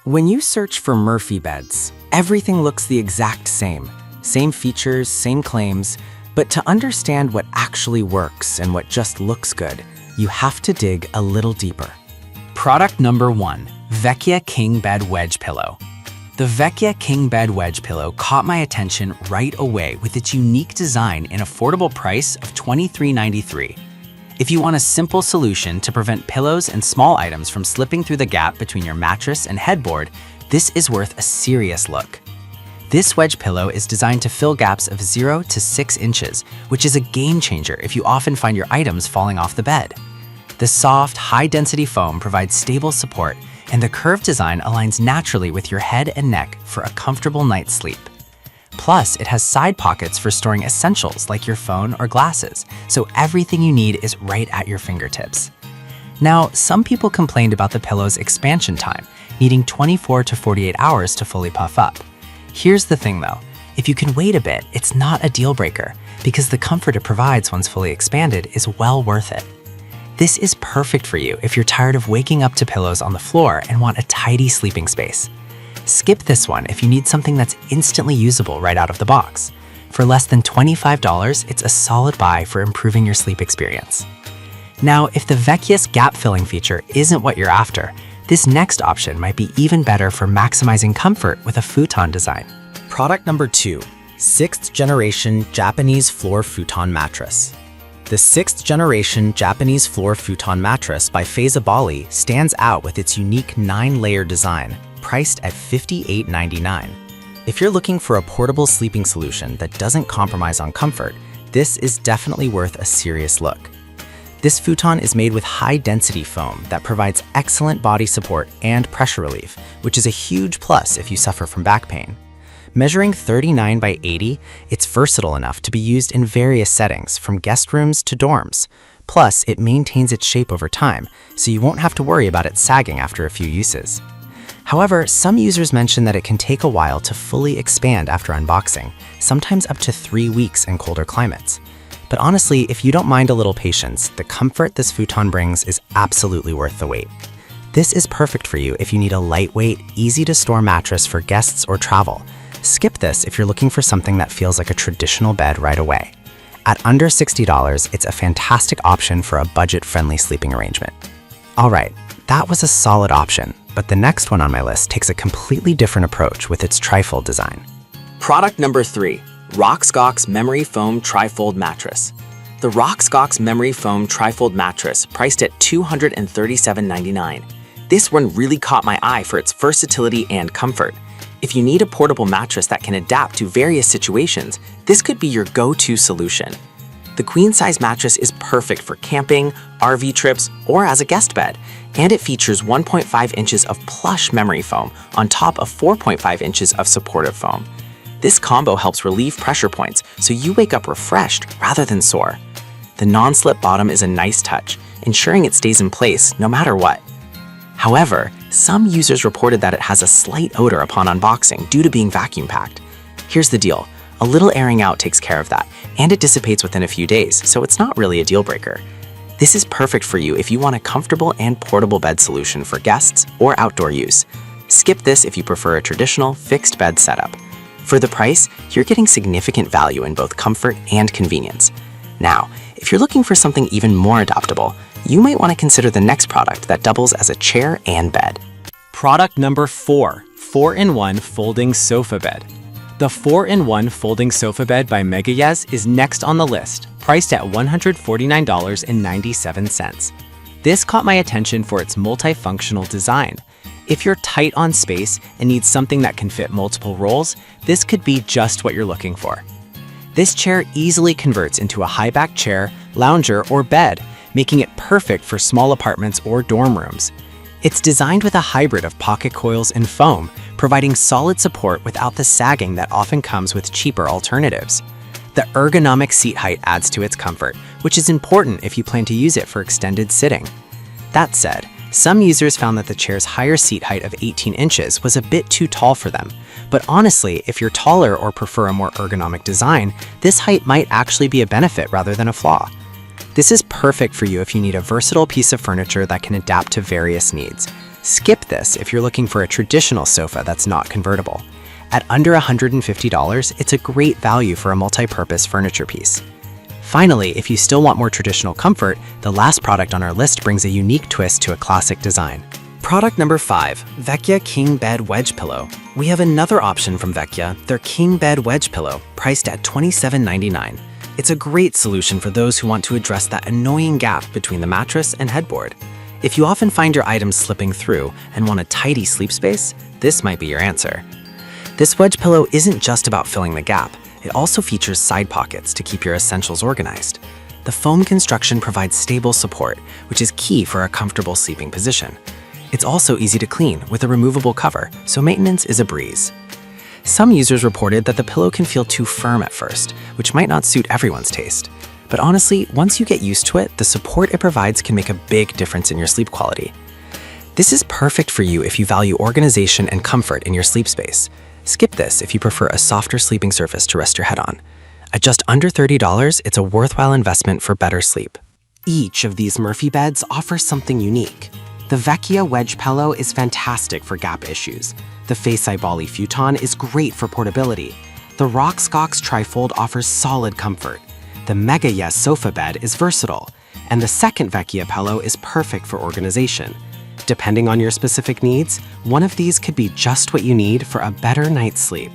When you search for Murphy beds, everything looks the exact same. Same features, same claims, but to understand what actually works and what just looks good, you have to dig a little deeper. Product number 1, Veia King Bed Wedge Pillow. The Veia King Bed Wedge Pillow caught my attention right away with its unique design and affordable price of $23.93. If you want a simple solution to prevent pillows and small items from slipping through the gap between your mattress and headboard, this is worth a serious look. This wedge pillow is designed to fill gaps of 0 to 6 inches, which is a game changer if you often find your items falling off the bed. The soft, high-density foam provides stable support, and the curved design aligns naturally with your head and neck for a comfortable night's sleep. Plus, it has side pockets for storing essentials like your phone or glasses, so everything you need is right at your fingertips. Now, some people complained about the pillow's expansion time, needing 24 to 48 hours to fully puff up. Here's the thing though, if you can wait a bit, it's not a deal breaker, because the comfort it provides once fully expanded is well worth it. This is perfect for you if you're tired of waking up to pillows on the floor and want a tidy sleeping space. Skip this one if you need something that's instantly usable right out of the box. For less than $25, it's a solid buy for improving your sleep experience. Now, if the Veia's gap-filling feature isn't what you're after, this next option might be even better for maximizing comfort with a futon design. Product number 2, 6th generation Japanese floor futon mattress. The 6th generation Japanese floor futon mattress by Veia Bali stands out with its unique 9-layer design, priced at $58.99. If you're looking for a portable sleeping solution that doesn't compromise on comfort, this is definitely worth a serious look. This futon is made with high-density foam that provides excellent body support and pressure relief, which is a huge plus if you suffer from back pain. Measuring 39 by 80, it's versatile enough to be used in various settings, from guest rooms to dorms. Plus, it maintains its shape over time, so you won't have to worry about it sagging after a few uses. However, some users mention that it can take a while to fully expand after unboxing, sometimes up to 3 weeks in colder climates. But honestly, if you don't mind a little patience, the comfort this futon brings is absolutely worth the wait. This is perfect for you if you need a lightweight, easy-to-store mattress for guests or travel. Skip this if you're looking for something that feels like a traditional bed right away. At under $60, it's a fantastic option for a budget-friendly sleeping arrangement. All right, that was a solid option, but the next one on my list takes a completely different approach with its trifold design. Product number 3, Rockox Memory Foam Trifold Mattress. The Rockox Memory Foam Trifold Mattress, priced at $237.99. This one really caught my eye for its versatility and comfort. If you need a portable mattress that can adapt to various situations, this could be your go-to solution. The queen-size mattress is perfect for camping, RV trips, or as a guest bed, and it features 1.5 inches of plush memory foam on top of 4.5 inches of supportive foam. This combo helps relieve pressure points so you wake up refreshed rather than sore. The non-slip bottom is a nice touch, ensuring it stays in place no matter what. However, some users reported that it has a slight odor upon unboxing due to being vacuum packed. Here's the deal, a little airing out takes care of that, and it dissipates within a few days, so it's not really a deal breaker. This is perfect for you if you want a comfortable and portable bed solution for guests or outdoor use. Skip this if you prefer a traditional fixed bed setup. For the price, you're getting significant value in both comfort and convenience. Now, if you're looking for something even more adaptable, you might want to consider the next product that doubles as a chair and bed. Product number 4, 4-in-1 Folding Sofa Bed. The 4-in-1 Folding Sofa Bed by Veia is next on the list, priced at $149.97. This caught my attention for its multifunctional design. If you're tight on space and need something that can fit multiple roles, this could be just what you're looking for. This chair easily converts into a high-back chair, lounger, or bed, making it perfect for small apartments or dorm rooms. It's designed with a hybrid of pocket coils and foam, providing solid support without the sagging that often comes with cheaper alternatives. The ergonomic seat height adds to its comfort, which is important if you plan to use it for extended sitting. That said, some users found that the chair's higher seat height of 18 inches was a bit too tall for them. But honestly, if you're taller or prefer a more ergonomic design, this height might actually be a benefit rather than a flaw. This is perfect for you if you need a versatile piece of furniture that can adapt to various needs. Skip this if you're looking for a traditional sofa that's not convertible. At under $150, it's a great value for a multi-purpose furniture piece. Finally, if you still want more traditional comfort, the last product on our list brings a unique twist to a classic design. Product number 5, Veia King Bed Wedge Pillow. We have another option from Veia, their King Bed Wedge Pillow, priced at $27.99. It's a great solution for those who want to address that annoying gap between the mattress and headboard. If you often find your items slipping through and want a tidy sleep space, this might be your answer. This wedge pillow isn't just about filling the gap. It also features side pockets to keep your essentials organized. The foam construction provides stable support, which is key for a comfortable sleeping position. It's also easy to clean with a removable cover, so maintenance is a breeze. Some users reported that the pillow can feel too firm at first, which might not suit everyone's taste. But honestly, once you get used to it, the support it provides can make a big difference in your sleep quality. This is perfect for you if you value organization and comfort in your sleep space. Skip this if you prefer a softer sleeping surface to rest your head on. At just under $30, it's a worthwhile investment for better sleep. Each of these Murphy beds offers something unique. The Veia wedge pillow is fantastic for gap issues. The Veia futon is great for portability. The Rockox trifold offers solid comfort. The Veia sofa bed is versatile. And the second Veia pillow is perfect for organization. Depending on your specific needs, one of these could be just what you need for a better night's sleep.